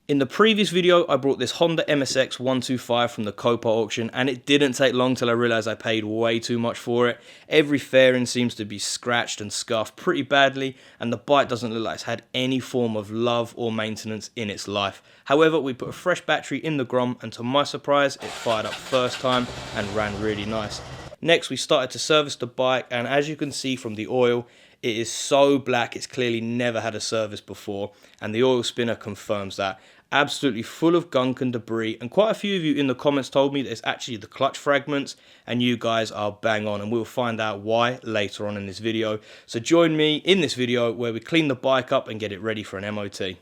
In the previous video, I brought this Honda MSX 125 from the Copa auction, and it didn't take long till I realised I paid way too much for it. Every fairing seems to be scratched and scuffed pretty badly, and the bike doesn't look like it's had any form of love or maintenance in its life. However, we put a fresh battery in the Grom, and to my surprise, it fired up first time and ran really nice. Next, we started to service the bike, and as you can see from the oil, it is so black it's clearly never had a service before, and the oil spinner confirms that. Absolutely full of gunk and debris, and quite a few of you in the comments told me that it's actually the clutch fragments, and you guys are bang on, and we'll find out why later on in this video. So join me in this video where we clean the bike up and get it ready for an MOT.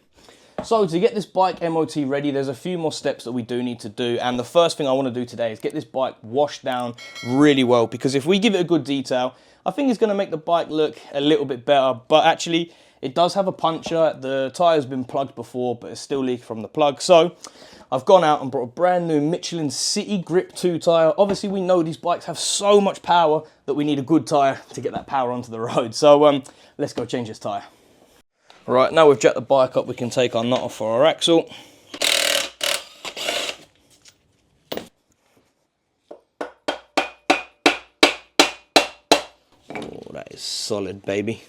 So to get this bike MOT ready, there's a few more steps that we do need to do, and the first thing I want to do today is get this bike washed down really well, because if we give it a good detail, I think it's going to make the bike look a little bit better. But actually, it does have a puncture. The tyre's been plugged before, but it's still leaking from the plug. So I've gone out and brought a brand new Michelin City Grip 2 tyre. Obviously, we know these bikes have so much power that we need a good tyre to get that power onto the road. So let's go change this tyre. Right, now we've jacked the bike up, we can take our nut off for our axle. Oh, that is solid, baby.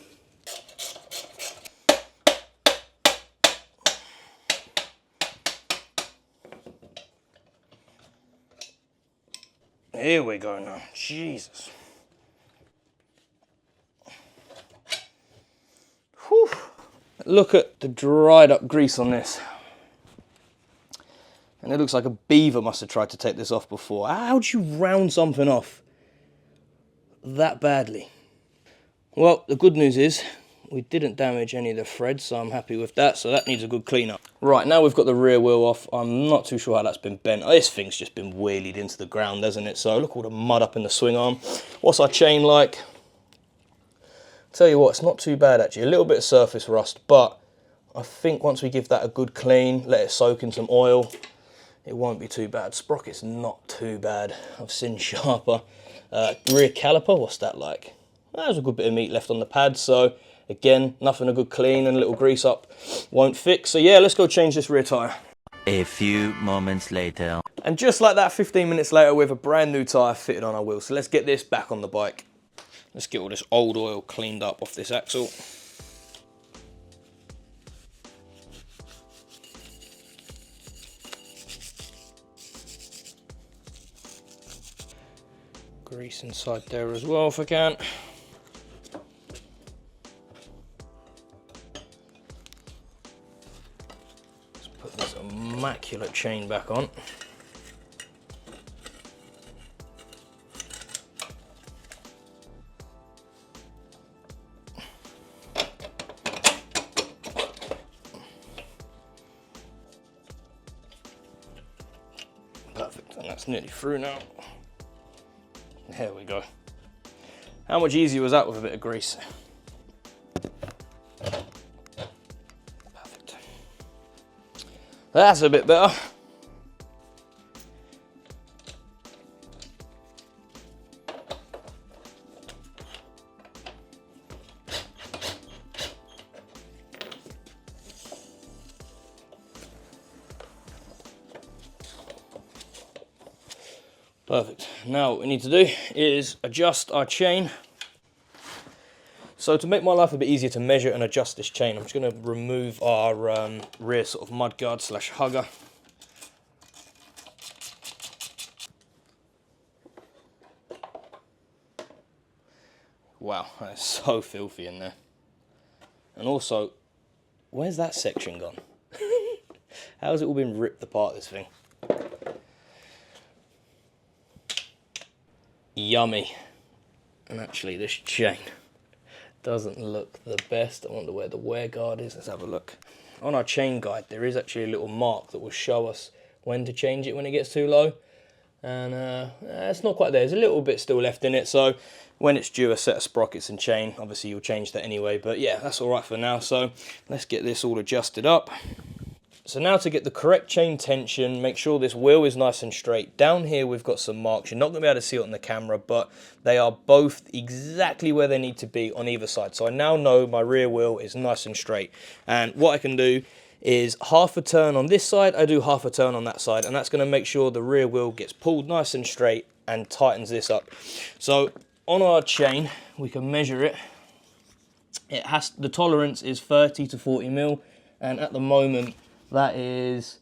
Here we go now, Jesus. Whew. Look at the dried up grease on this. And it looks like a beaver must have tried to take this off before. How do you round something off that badly? Well, the good news is we didn't damage any of the threads, so I'm happy with that. So that needs a good clean up. Right, now we've got the rear wheel off. I'm not too sure how that's been bent. This thing's just been wheelied into the ground, hasn't it? So look all the mud up in the swing arm. What's our chain like? Tell you what, it's not too bad actually. A little bit of surface rust, but I think once we give that a good clean, let it soak in some oil, it won't be too bad. Sprocket's not too bad. I've seen sharper. Rear caliper, what's that like? There's a good bit of meat left on the pad, so again, nothing a good clean and a little grease up won't fix. So yeah, let's go change this rear tyre. A few moments later. And just like that, 15 minutes later, we have a brand new tyre fitted on our wheel. So let's get this back on the bike. Let's get all this old oil cleaned up off this axle. Grease inside there as well if I can. Let's put this immaculate chain back on. Perfect, and that's nearly through now. There we go. How much easier was that with a bit of grease? Perfect. That's a bit better. Perfect. Now what we need to do is adjust our chain. So to make my life a bit easier to measure and adjust this chain, I'm just going to remove our rear sort of mudguard slash hugger. Wow, that is so filthy in there. And also, where's that section gone? How has it all been ripped apart, this thing? Yummy. And actually this chain doesn't look the best. I wonder where the wear guard is. Let's have a look. On our chain guide there is actually a little mark that will show us when to change it when it gets too low. And it's not quite there. There's a little bit still left in it, so when it's due a set of sprockets and chain, obviously you'll change that anyway. But yeah, that's all right for now. So let's get this all adjusted up. So now to get the correct chain tension, make sure this wheel is nice and straight. Down here we've got some marks. You're not going to be able to see it on the camera, but they are both exactly where they need to be on either side. So I now know my rear wheel is nice and straight. And what I can do is half a turn on this side, I do half a turn on that side, and that's going to make sure the rear wheel gets pulled nice and straight and tightens this up. So on our chain, we can measure it. The tolerance is 30 to 40 mil, and at the moment that is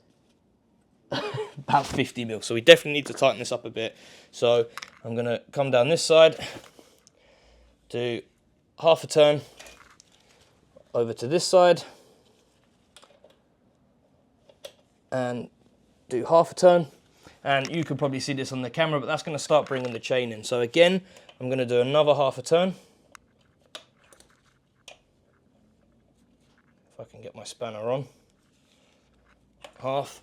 about 50 mil. So we definitely need to tighten this up a bit. So I'm going to come down this side, do half a turn over to this side, and do half a turn. And you can probably see this on the camera, but that's going to start bringing the chain in. So again, I'm going to do another half a turn. If I can get my spanner on. Half.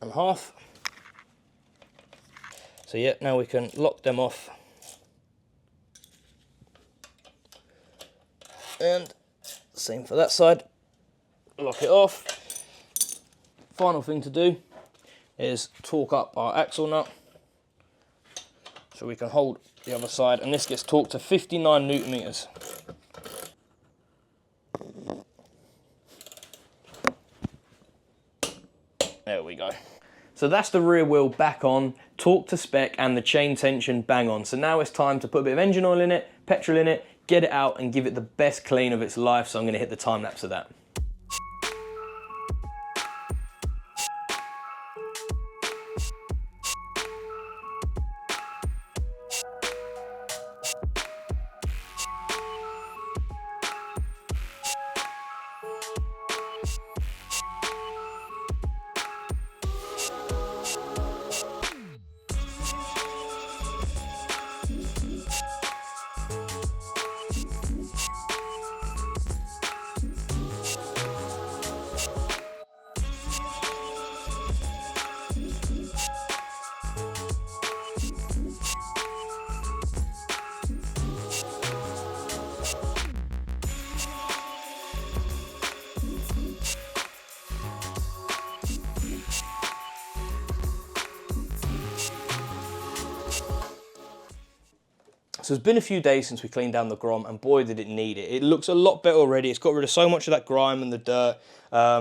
And half. So yeah, now we can lock them off. And same for that side. Lock it off. Final thing to do is torque up our axle nut so we can hold the other side, and this gets torqued to 59 Newton meters. There we go. So that's the rear wheel back on, torque to spec, and the chain tension bang on. So now it's time to put a bit of engine oil in it, petrol in it, get it out and give it the best clean of its life. So I'm going to hit the time lapse of that. So it's been a few days since we cleaned down the Grom, and boy did it need it. It looks a lot better already. It's got rid of so much of that grime and the dirt.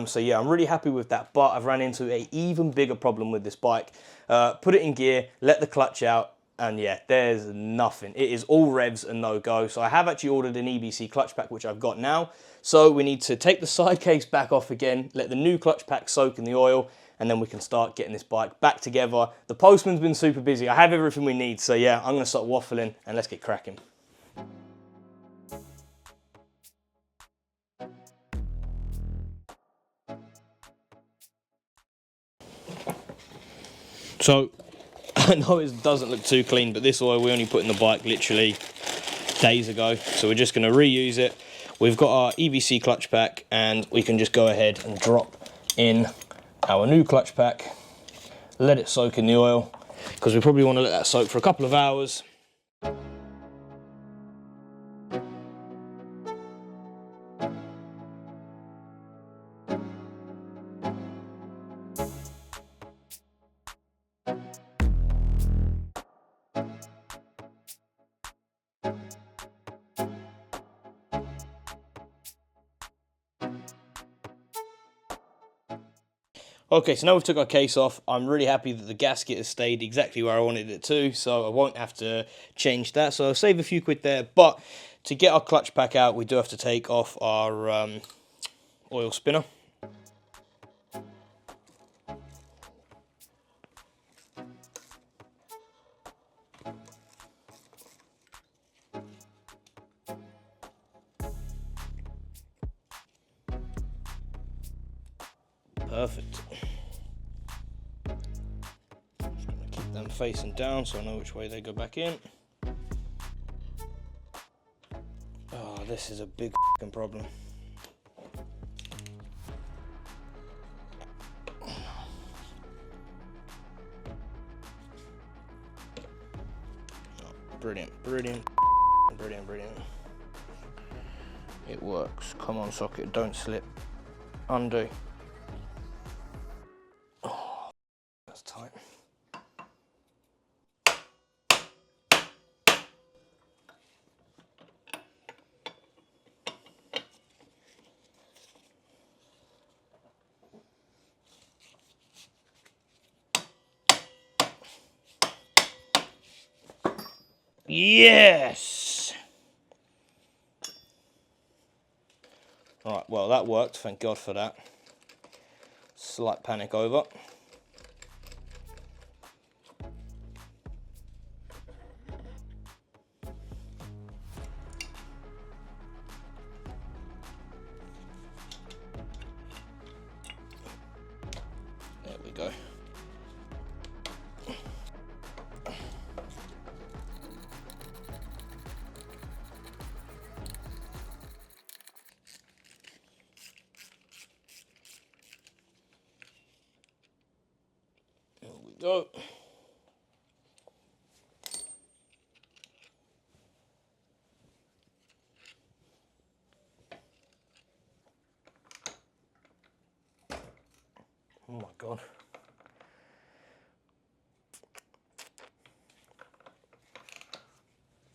So yeah, I'm really happy with that, but I've ran into an even bigger problem with this bike. Put it in gear, let the clutch out, and yeah, there's nothing. It is all revs and no go. So I have actually ordered an EBC clutch pack, which I've got now. So we need to take the side case back off again, let the new clutch pack soak in the oil, and then we can start getting this bike back together. The postman's been super busy. I have everything we need. So yeah, I'm gonna start waffling and let's get cracking. So I know it doesn't look too clean, but this oil we only put in the bike literally days ago. So we're just gonna reuse it. We've got our EBC clutch pack, and we can just go ahead and drop in our new clutch pack. Let it soak in the oil, because we probably want to let that soak for a couple of hours. Okay, so now we've took our case off. I'm really happy that the gasket has stayed exactly where I wanted it to, so I won't have to change that. So I'll save a few quid there, but to get our clutch pack out, we do have to take off our oil spinner. Perfect. Just gonna keep them facing down so I know which way they go back in. Oh, this is a big f***ing problem. Brilliant, brilliant, brilliant, brilliant. It works. Come on, socket, don't slip. Undo. Oh, that's tight. Yes! Alright, well that worked, thank God for that. Slight panic over. There we go. There we go. Oh my God.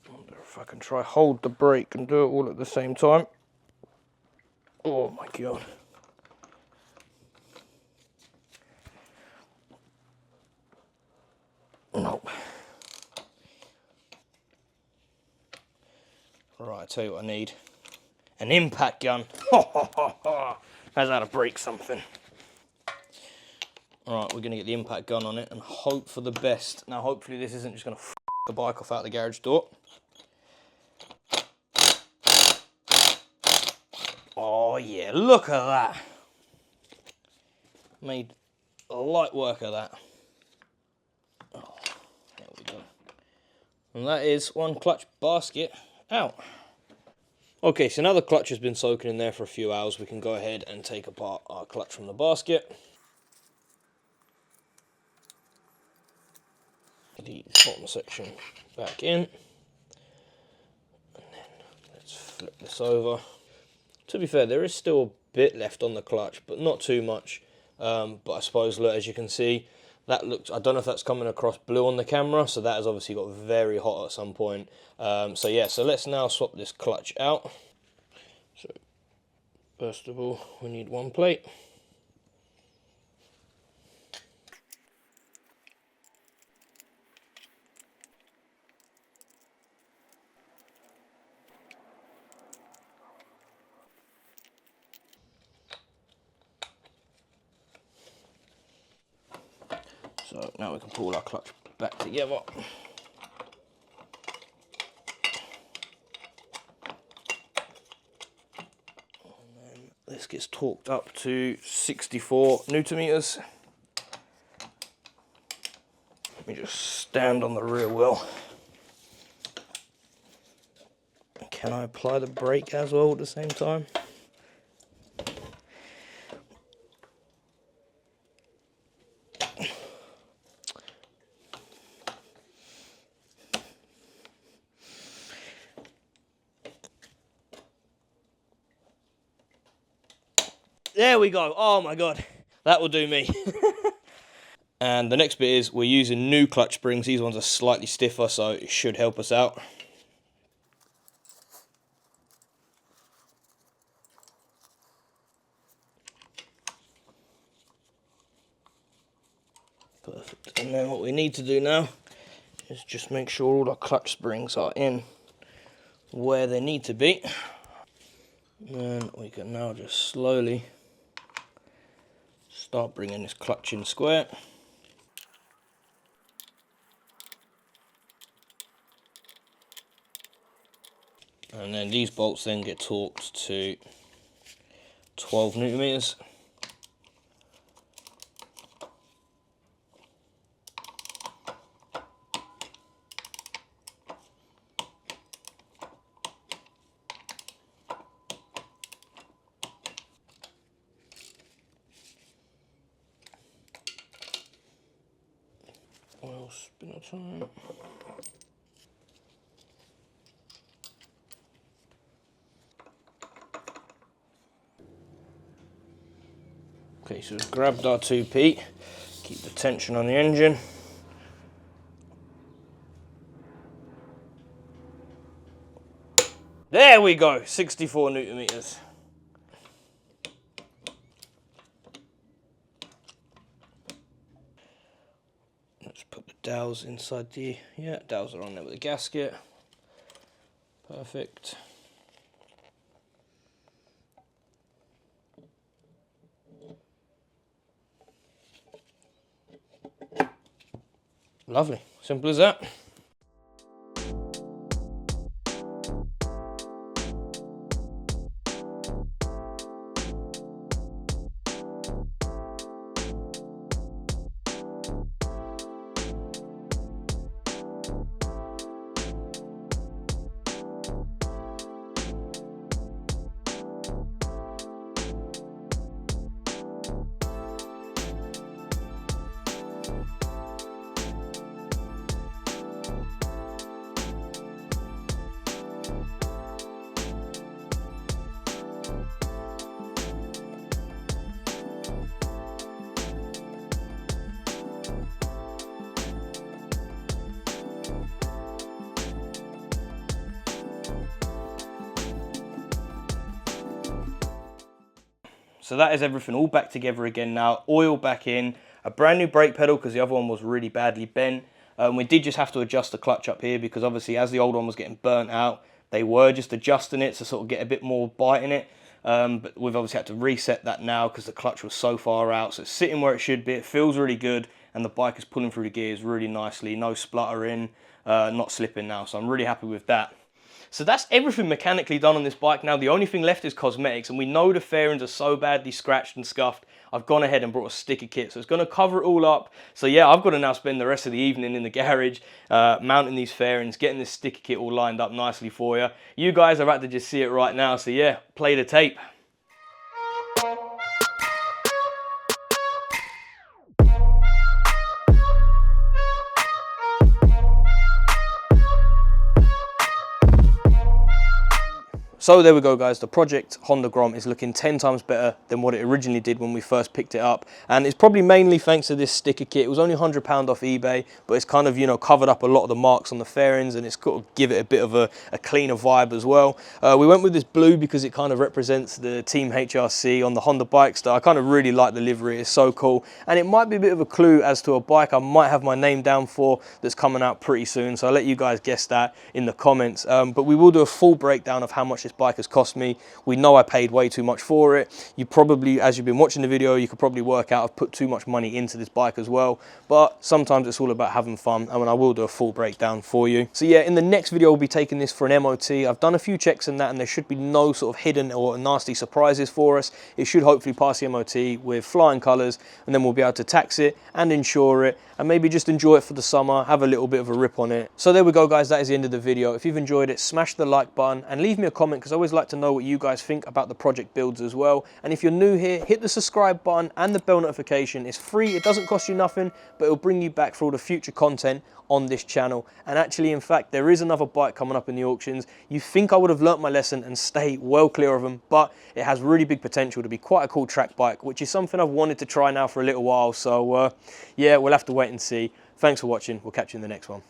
I wonder if I can try hold the brake and do it all at the same time. Oh my God. Nope. Right, I tell you what I need. An impact gun. That's how to break something. Alright, we're going to get the impact gun on it and hope for the best. Now, hopefully this isn't just going to f the bike off out the garage door. Oh yeah, look at that. Made light work of that. Oh, there we go. And that is one clutch basket out. Okay, so now the clutch has been soaking in there for a few hours, we can go ahead and take apart our clutch from the basket. The bottom section back in. And then let's flip this over. To be fair, there is still a bit left on the clutch, but not too much. But I suppose, look, as you can see, that looks, I don't know if that's coming across blue on the camera, so that has obviously got very hot at some point. So yeah, so let's now swap this clutch out. So first of all, we need one plate. So now we can pull our clutch back together. This gets torqued up to 64 Newton meters. Let me just stand on the rear wheel. Can I apply the brake as well at the same time? There we go. Oh my God, that will do me. And the next bit is we're using new clutch springs. These ones are slightly stiffer, so it should help us out. Perfect. And then what we need to do now is just make sure all our clutch springs are in where they need to be. And we can now just slowly start bringing this clutch in square. And then these bolts then get torqued to 12 Newton meters. Oil spinner time. Okay, so we've grabbed our 2P, keep the tension on the engine. There we go, 64 Newton meters. Just put the dowels inside the, yeah, dowels are on there with the gasket. Perfect. Lovely, simple as that. So that is everything all back together again now. Oil back in, a brand new brake pedal because the other one was really badly bent. We did just have to adjust the clutch up here because obviously as the old one was getting burnt out, they were just adjusting it to sort of get a bit more bite in it. But we've obviously had to reset that now because the clutch was so far out. So it's sitting where it should be. It feels really good and the bike is pulling through the gears really nicely. No spluttering, not slipping now. So I'm really happy with that. So that's everything mechanically done on this bike now. The only thing left is cosmetics, and we know the fairings are so badly scratched and scuffed. I've gone ahead and brought a sticker kit, so it's going to cover it all up. So yeah, I've got to now spend the rest of the evening in the garage mounting these fairings, getting this sticker kit all lined up nicely for you. You guys are about to just see it right now, so yeah, play the tape. So there we go guys, the project Honda Grom is looking 10 times better than what it originally did when we first picked it up. And it's probably mainly thanks to this sticker kit. It was only £100 off eBay, but it's kind of, you know, covered up a lot of the marks on the fairings and it's got to give it a bit of a cleaner vibe as well. We went with this blue because it kind of represents the Team HRC on the Honda bikes. That I kind of really like the livery, it's so cool. And it might be a bit of a clue as to a bike I might have my name down for that's coming out pretty soon. So I'll let you guys guess that in the comments. But we will do a full breakdown of how much this bike has cost me. We know I paid way too much for it. You probably, as you've been watching the video, you could probably work out I've put too much money into this bike as well. But sometimes it's all about having fun, and I will do a full breakdown for you. So yeah, in the next video we'll be taking this for an MOT. I've done a few checks in that and there should be no sort of hidden or nasty surprises for us. It should hopefully pass the MOT with flying colours, and then we'll be able to tax it and insure it and maybe just enjoy it for the summer, have a little bit of a rip on it. So there we go guys, that is the end of the video. If you've enjoyed it, smash the like button and leave me a comment because I always like to know what you guys think about the project builds as well. And if you're new here, hit the subscribe button and the bell notification. It's free, it doesn't cost you nothing, but it'll bring you back for all the future content on this channel. And actually, in fact, there is another bike coming up in the auctions. You think I would have learnt my lesson and stay well clear of them, but it has really big potential to be quite a cool track bike, which is something I've wanted to try now for a little while. So yeah, we'll have to wait and see. Thanks for watching. We'll catch you in the next one.